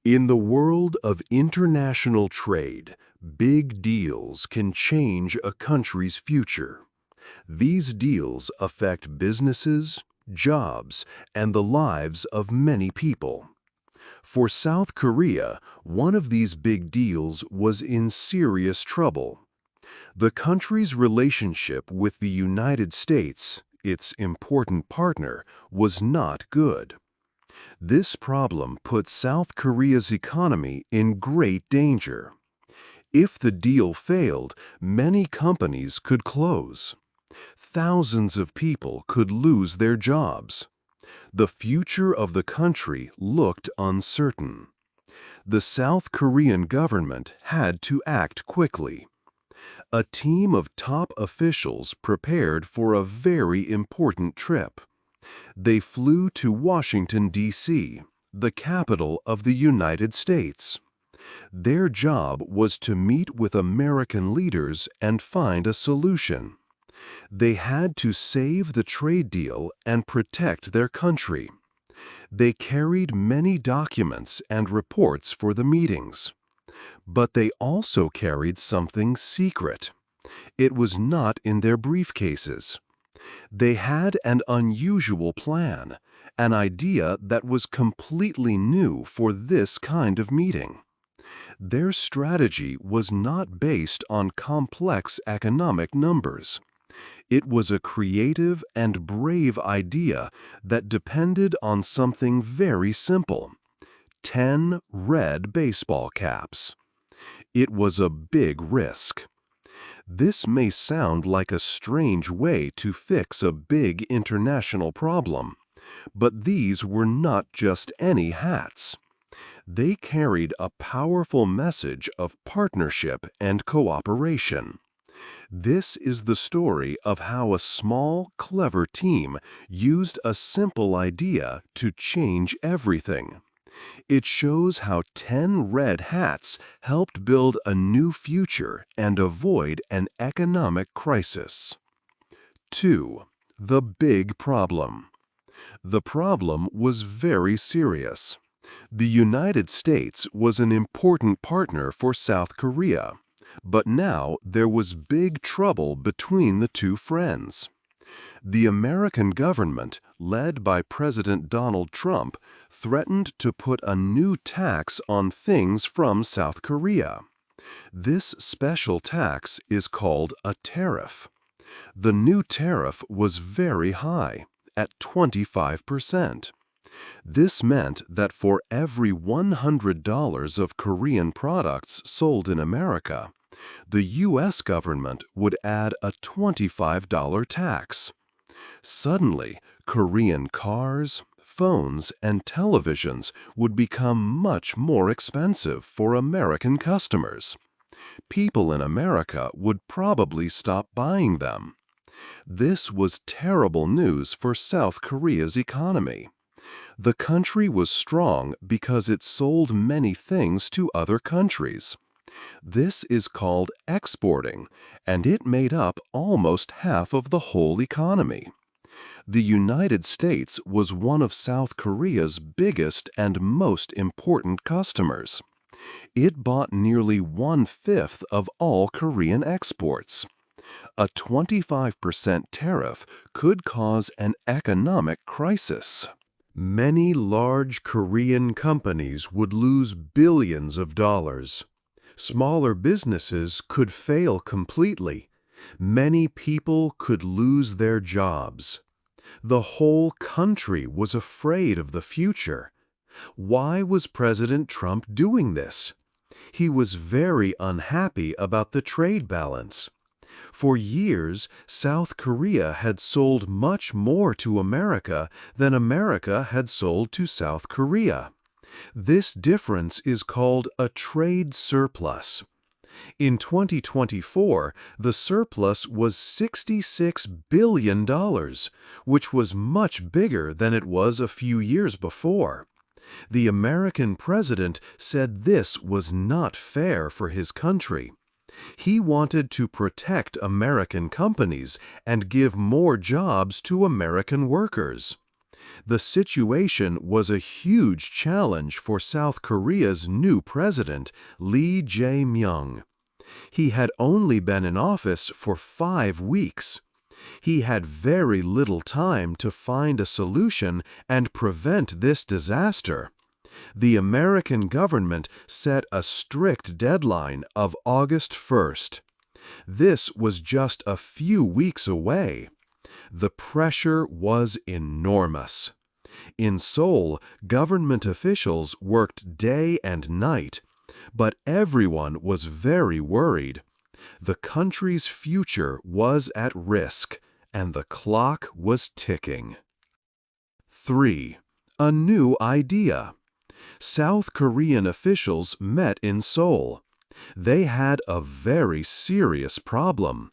In the world of international trade, big deals can change a country's future. These deals affect businesses, jobs, and the lives of many people. For South Korea, one of these big deals was in serious trouble. The country's relationship with the United States, its important partner, was not good. This problem put South Korea's economy in great danger. If the deal failed, many companies could close. Thousands of people could lose their jobs. The future of the country looked uncertain. The South Korean government had to act quickly. A team of top officials prepared for a very important trip. They flew to Washington, D.C., the capital of the United States. Their job was to meet with American leaders and find a solution. They had to save the trade deal and protect their country. They carried many documents and reports for the meetings. But they also carried something secret. It was not in their briefcases. They had an unusual plan, an idea that was completely new for this kind of meeting. Their strategy was not based on complex economic numbers. It was a creative and brave idea that depended on something very simple: 10 red baseball caps. It was a big risk. This may sound like a strange way to fix a big international problem, but these were not just any hats. They carried a powerful message of partnership and cooperation. This is the story of how a small, clever team used a simple idea to change everything. It shows how 10 red hats helped build a new future and avoid an economic crisis. 2. The big problem. The problem was very serious. The United States was an important partner for South Korea, but now there was big trouble between the two friends. The American government, led by President Donald Trump, threatened to put a new tax on things from South Korea. This special tax is called a tariff. The new tariff was very high, at 25%. This meant that for every $100 of Korean products sold in America, the U.S. government would add a $25 tax. Suddenly, Korean cars, phones, and televisions would become much more expensive for American customers. People in America would probably stop buying them. This was terrible news for South Korea's economy. The country was strong because it sold many things to other countries. This is called exporting, and it made up almost half of the whole economy. The United States was one of South Korea's biggest and most important customers. It bought nearly 1/5 of all Korean exports. A 25% tariff could cause an economic crisis. Many large Korean companies would lose billions of dollars. Smaller businesses could fail completely. Many people could lose their jobs. The whole country was afraid of the future. Why was President Trump doing this? He was very unhappy about the trade balance. For years, South Korea had sold much more to America than America had sold to South Korea. This difference is called a trade surplus. In 2024, the surplus was $66 billion, which was much bigger than it was a few years before. The American president said this was not fair for his country. He wanted to protect American companies and give more jobs to American workers. The situation was a huge challenge for South Korea's new president, Lee Jae-myung. He had only been in office for 5 weeks. He had very little time to find a solution and prevent this disaster. The American government set a strict deadline of August 1st. This was just a few weeks away. The pressure was enormous. In Seoul, government officials worked day and night, but everyone was very worried. The country's future was at risk, and the clock was ticking. 3. A new idea. South Korean officials met in Seoul. They had a very serious problem.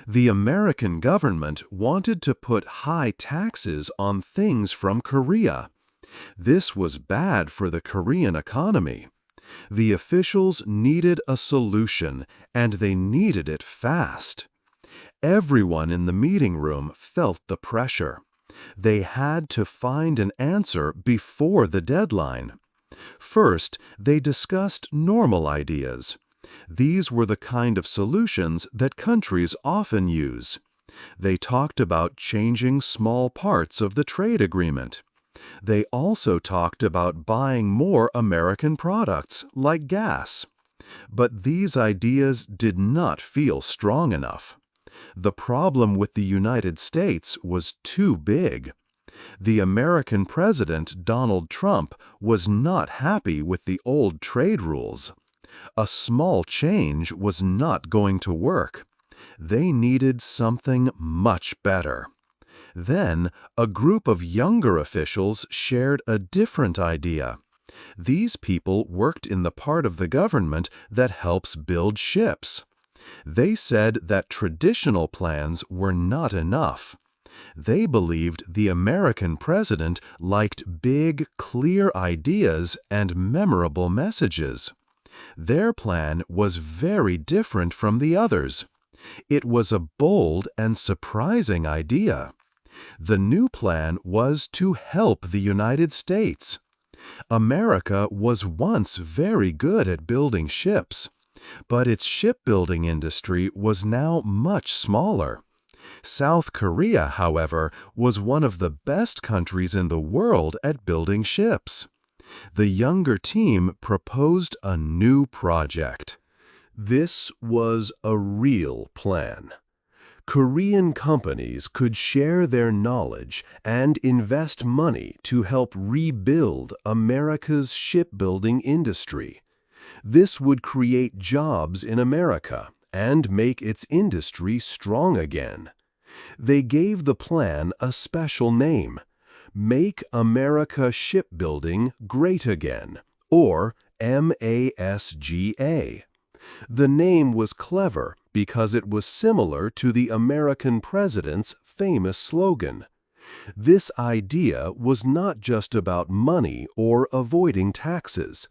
The American government wanted to put high taxes on things from Korea. This was bad for the Korean economy. The officials needed a solution, and they needed it fast. Everyone in the meeting room felt the pressure. They had to find an answer before the deadline. First, they discussed normal ideas. These were the kind of solutions that countries often use. They talked about changing small parts of the trade agreement. They also talked about buying more American products, like gas. But these ideas did not feel strong enough. The problem with the United States was too big. The American president, Donald Trump, was not happy with the old trade rules. A small change was not going to work. They needed something much better. Then, a group of younger officials shared a different idea. These people worked in the part of the government that helps build ships. They said that traditional plans were not enough. They believed the American president liked big, clear ideas and memorable messages. Their plan was very different from the others. It was a bold and surprising idea. The new plan was to help the United States. America was once very good at building ships, but its shipbuilding industry was now much smaller. South Korea, however, was one of the best countries in the world at building ships. The younger team proposed a new project. This was a real plan. Korean companies could share their knowledge and invest money to help rebuild America's shipbuilding industry. This would create jobs in America and make its industry strong again. They gave the plan a special name: Make America Shipbuilding Great Again, or MASGA. The name was clever because it was similar to the American president's famous slogan. This idea was not just about money or avoiding taxes.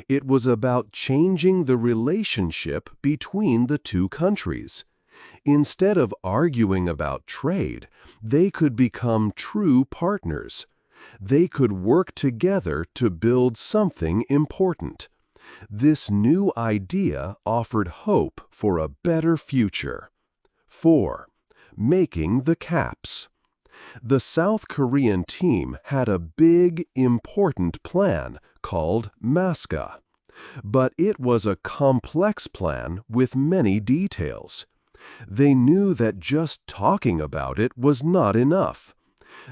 It was about changing the relationship between the two countries. Instead of arguing about trade, they could become true partners. They could work together to build something important. This new idea offered hope for a better future. 4. Making the caps. The South Korean team had a big, important plan called MASGA. But it was a complex plan with many details. They knew that just talking about it was not enough.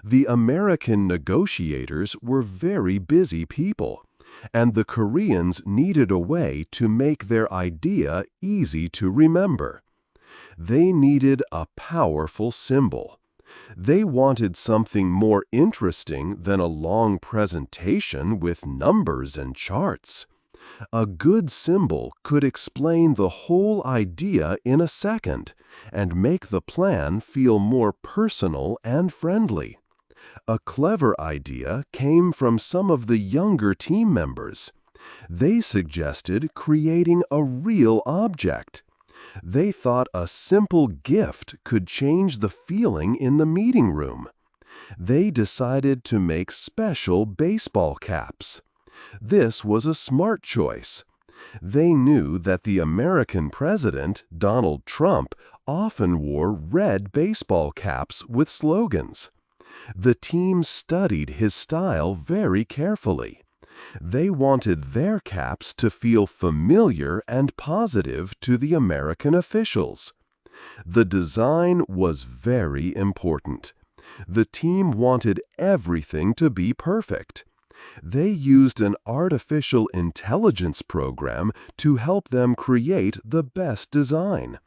The American negotiators were very busy people, and the Koreans needed a way to make their idea easy to remember. They needed a powerful symbol. They wanted something more interesting than a long presentation with numbers and charts. A good symbol could explain the whole idea in a second and make the plan feel more personal and friendly. A clever idea came from some of the younger team members. They suggested creating a real object. They thought a simple gift could change the feeling in the meeting room. They decided to make special baseball caps. This was a smart choice. They knew that the American president, Donald Trump, often wore red baseball caps with slogans. The team studied his style very carefully. They wanted their caps to feel familiar and positive to the American officials. The design was very important. The team wanted everything to be perfect. They used an artificial intelligence program to help them create the best design.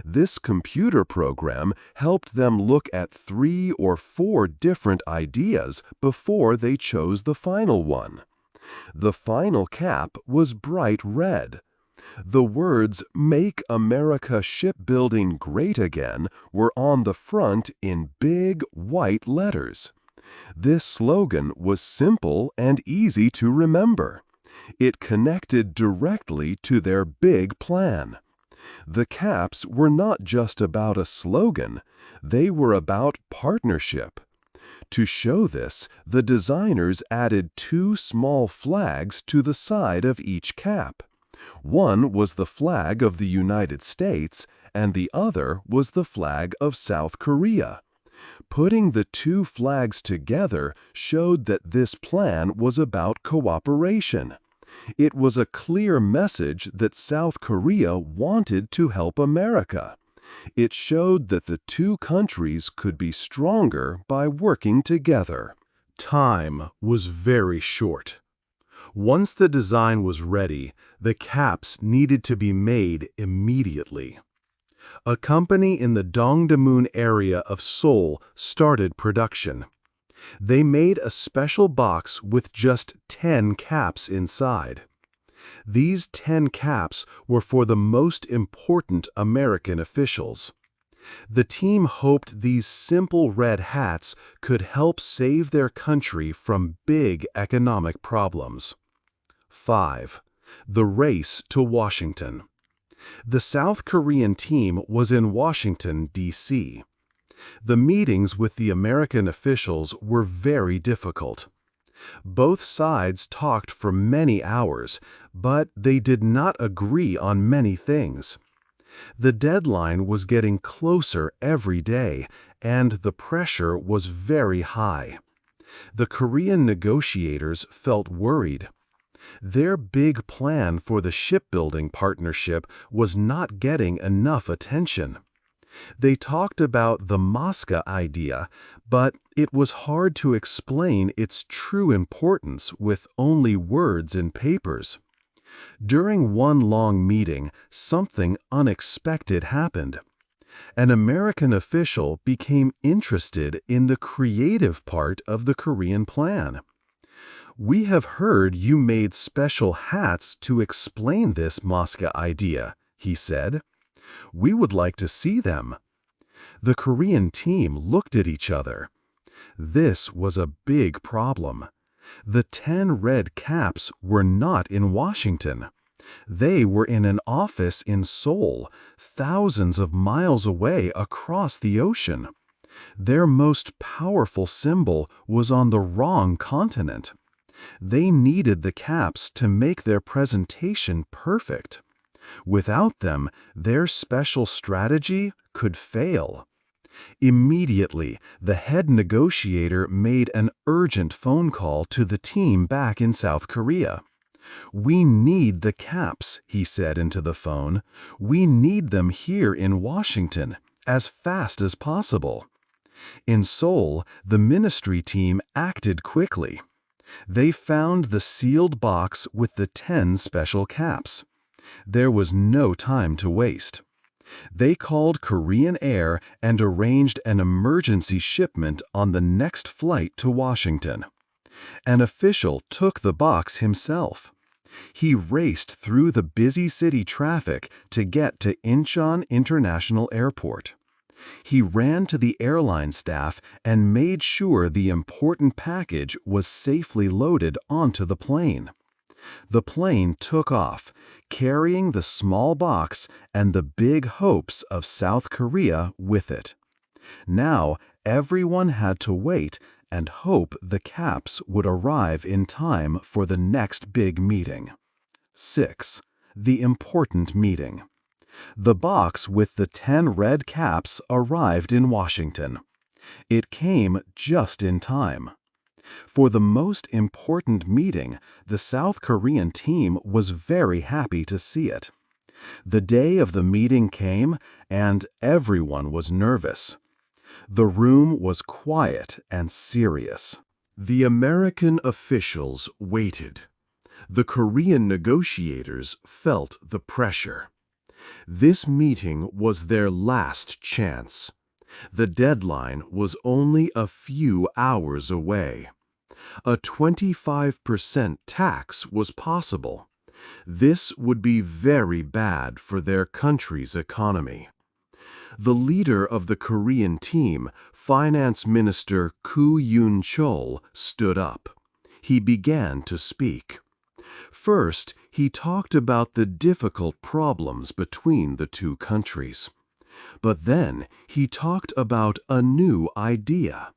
This computer program helped them look at 3 or 4 different ideas before they chose the final one. The final cap was bright red. The words "Make America Shipbuilding Great Again" were on the front in big white letters. This slogan was simple and easy to remember. It connected directly to their big plan. The caps were not just about a slogan, they were about partnership. To show this, the designers added 2 small flags to the side of each cap. One was the flag of the United States, and the other was the flag of South Korea. Putting the 2 flags together showed that this plan was about cooperation. It was a clear message that South Korea wanted to help America. It showed that the 2 countries could be stronger by working together. Time was very short. Once the design was ready, the caps needed to be made immediately. A company in the Dongdaemun area of Seoul started production. They made a special box with just 10 caps inside. These 10 caps were for the most important American officials. The team hoped these simple red hats could help save their country from big economic problems. 5. The race to Washington. The South Korean team was in Washington, D.C. The meetings with the American officials were very difficult. Both sides talked for many hours, but they did not agree on many things. The deadline was getting closer every day, and the pressure was very high. The Korean negotiators felt worried. Their big plan for the shipbuilding partnership was not getting enough attention. They talked about the Mosca idea, but it was hard to explain its true importance with only words and papers. During one long meeting, something unexpected happened. An American official became interested in the creative part of the Korean plan. "We have heard you made special hats to explain this Mosca idea," he said. "We would like to see them." The Korean team looked at each other. This was a big problem. The 10 red caps were not in Washington. They were in an office in Seoul, thousands of miles away across the ocean. Their most powerful symbol was on the wrong continent. They needed the caps to make their presentation perfect. Without them, their special strategy could fail. Immediately, the head negotiator made an urgent phone call to the team back in South Korea. "We need the caps," he said into the phone. "We need them here in Washington, as fast as possible." In Seoul, the ministry team acted quickly. They found the sealed box with the 10 special caps. There was no time to waste. They called Korean Air and arranged an emergency shipment on the next flight to Washington. An official took the box himself. He raced through the busy city traffic to get to Incheon International Airport. He ran to the airline staff and made sure the important package was safely loaded onto the plane. The plane took off, carrying the small box and the big hopes of South Korea with it. Now, everyone had to wait and hope the caps would arrive in time for the next big meeting. 6. The important meeting. The box with the 10 red caps arrived in Washington. It came just in time. For the most important meeting, the South Korean team was very happy to see it. The day of the meeting came, and everyone was nervous. The room was quiet and serious. The American officials waited. The Korean negotiators felt the pressure. This meeting was their last chance. The deadline was only a few hours away. A 25% tax was possible. This would be very bad for their country's economy. The leader of the Korean team, Finance Minister Koo Yoon-chol, stood up. He began to speak. First, he talked about the difficult problems between the two countries. But then he talked about a new idea.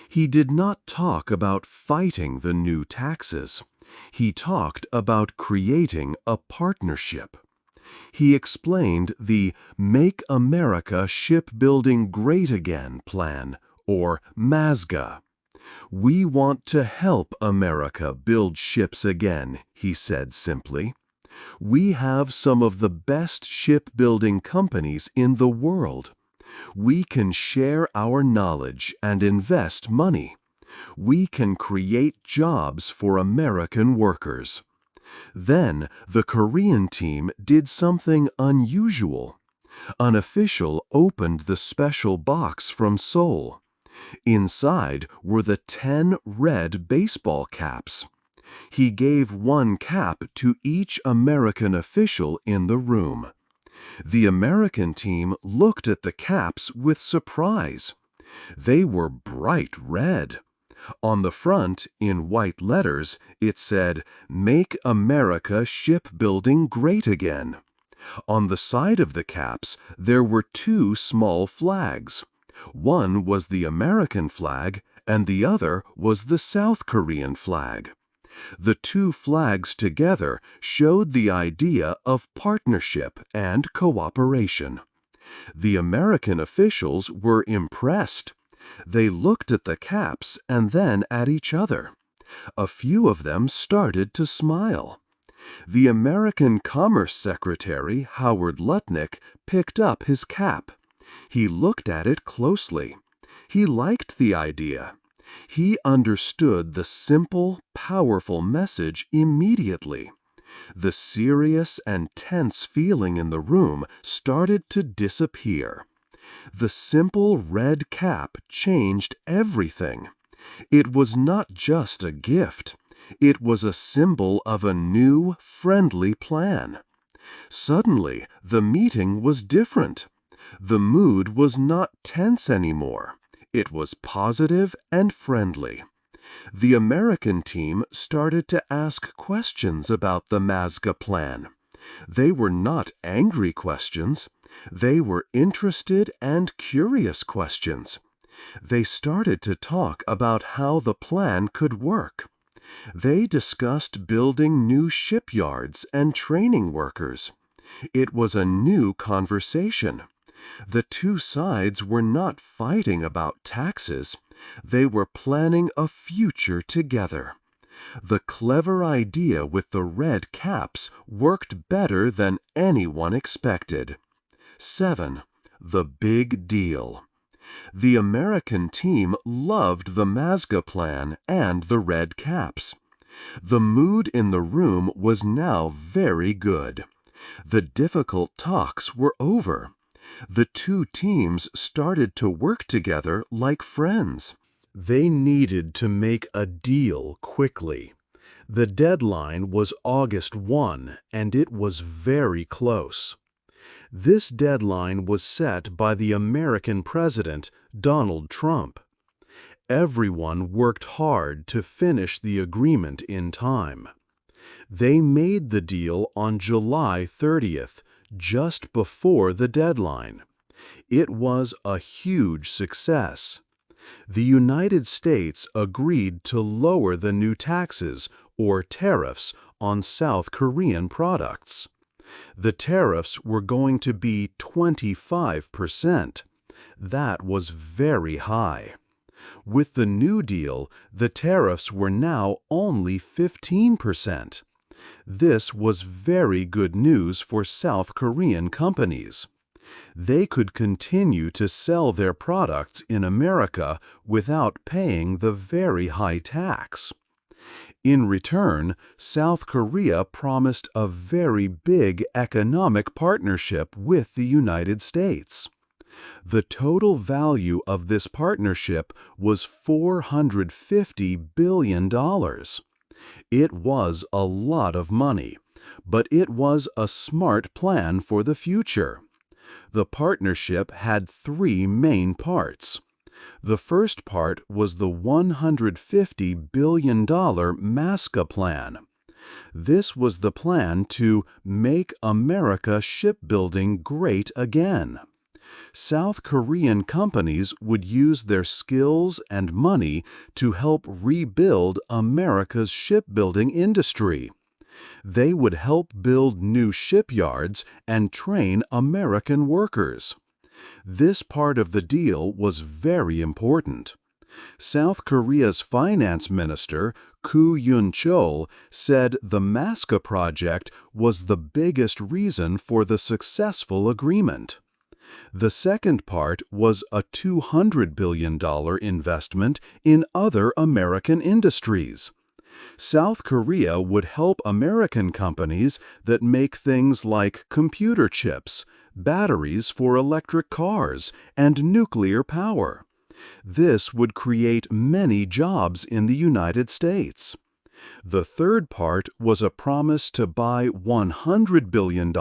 He did not talk about fighting the new taxes. He talked about creating a partnership. He explained the Make America Shipbuilding Great Again plan, or MASGA. We want to help America build ships again, he said simply. We have some of the best shipbuilding companies in the world. We can share our knowledge and invest money. We can create jobs for American workers. Then the Korean team did something unusual. An official opened the special box from Seoul. Inside were the 10 red baseball caps. He gave one cap to each American official in the room. The American team looked at the caps with surprise. They were bright red. On the front, in white letters, it said, "Make America Shipbuilding Great Again." On the side of the caps, there were two small flags. One was the American flag, and the other was the South Korean flag. The two flags together showed the idea of partnership and cooperation. The American officials were impressed. They looked at the caps and then at each other. A few of them started to smile. The American Commerce Secretary, Howard Lutnick, picked up his cap. He looked at it closely. He liked the idea. He understood the simple, powerful message immediately. The serious and tense feeling in the room started to disappear. The simple red cap changed everything. It was not just a gift. It was a symbol of a new, friendly plan. Suddenly, the meeting was different. The mood was not tense anymore. It was positive and friendly. The American team started to ask questions about the MASGA plan. They were not angry questions. They were interested and curious questions. They started to talk about how the plan could work. They discussed building new shipyards and training workers. It was a new conversation. The two sides were not fighting about taxes. They were planning a future together. The clever idea with the red caps worked better than anyone expected. 7. The big deal. The American team loved the MASGA plan and the red caps. The mood in the room was now very good. The difficult talks were over. The two teams started to work together like friends. They needed to make a deal quickly. The deadline was August 1, and it was very close. This deadline was set by the American president, Donald Trump. Everyone worked hard to finish the agreement in time. They made the deal on July 30th, just before the deadline. It was a huge success. The United States agreed to lower the new taxes, or tariffs, on South Korean products. The tariffs were going to be 25%. That was very high. With the New Deal, the tariffs were now only 15%. This was very good news for South Korean companies. They could continue to sell their products in America without paying the very high tax. In return, South Korea promised a very big economic partnership with the United States. The total value of this partnership was $450 billion. It was a lot of money, but it was a smart plan for the future. The partnership had three main parts. The first part was the $150 billion MASCA plan. This was the plan to make America shipbuilding great again. South Korean companies would use their skills and money to help rebuild America's shipbuilding industry. They would help build new shipyards and train American workers. This part of the deal was very important. South Korea's finance minister, Koo Yoon-chol, said the MASCA project was the biggest reason for the successful agreement. The second part was a $200 billion investment in other American industries. South Korea would help American companies that make things like computer chips, batteries for electric cars, and nuclear power. This would create many jobs in the United States. The third part was a promise to buy $100 billion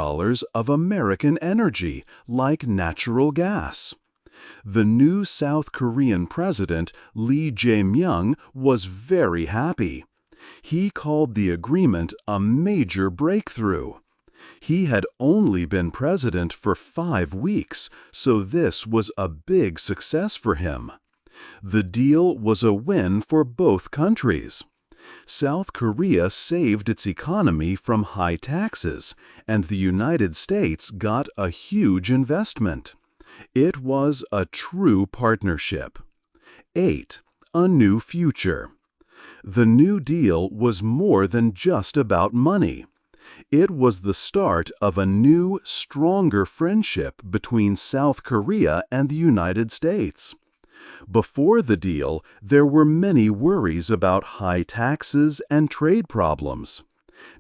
of American energy, like natural gas. The new South Korean president, Lee Jae-myung, was very happy. He called the agreement a major breakthrough. He had only been president for 5 weeks, so this was a big success for him. The deal was a win for both countries. South Korea saved its economy from high taxes, and the United States got a huge investment. It was a true partnership. 8. A new future. The New Deal was more than just about money. It was the start of a new, stronger friendship between South Korea and the United States. Before the deal, there were many worries about high taxes and trade problems.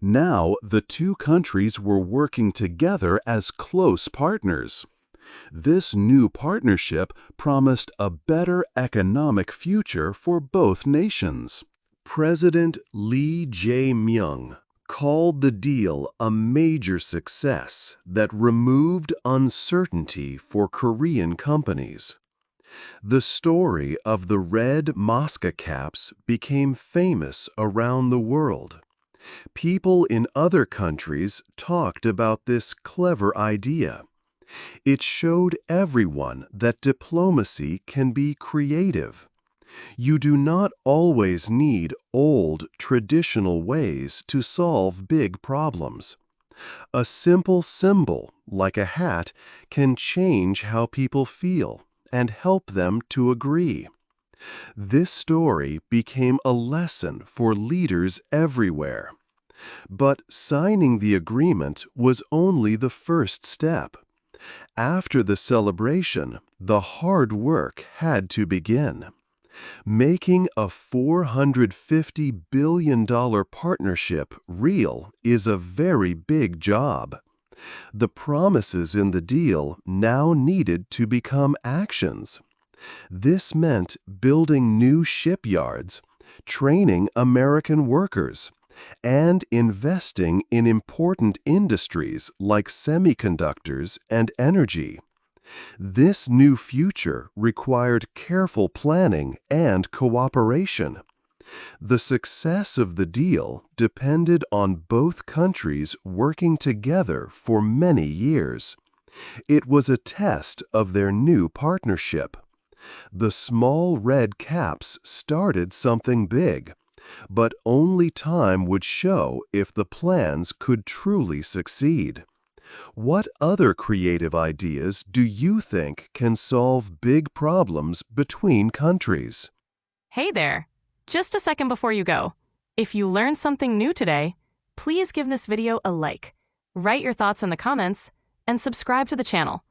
Now, the two countries were working together as close partners. This new partnership promised a better economic future for both nations. President Lee Jae-myung called the deal a major success that removed uncertainty for Korean companies. The story of the red MASCA caps became famous around the world. People in other countries talked about this clever idea. It showed everyone that diplomacy can be creative. You do not always need old, traditional ways to solve big problems. A simple symbol, like a hat, can change how people feel and help them to agree. This story became a lesson for leaders everywhere. But signing the agreement was only the first step. After the celebration, the hard work had to begin. Making a $450 billion partnership real is a very big job. The promises in the deal now needed to become actions. This meant building new shipyards, training American workers, and investing in important industries like semiconductors and energy. This new future required careful planning and cooperation. The success of the deal depended on both countries working together for many years. It was a test of their new partnership. The small red caps started something big, but only time would show if the plans could truly succeed. What other creative ideas do you think can solve big problems between countries? Hey there! Just a second before you go. If you learned something new today, please give this video a like, write your thoughts in the comments, and subscribe to the channel.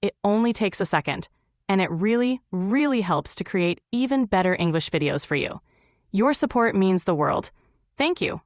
It only takes a second, and it really, really helps to create even better English videos for you. Your support means the world. Thank you.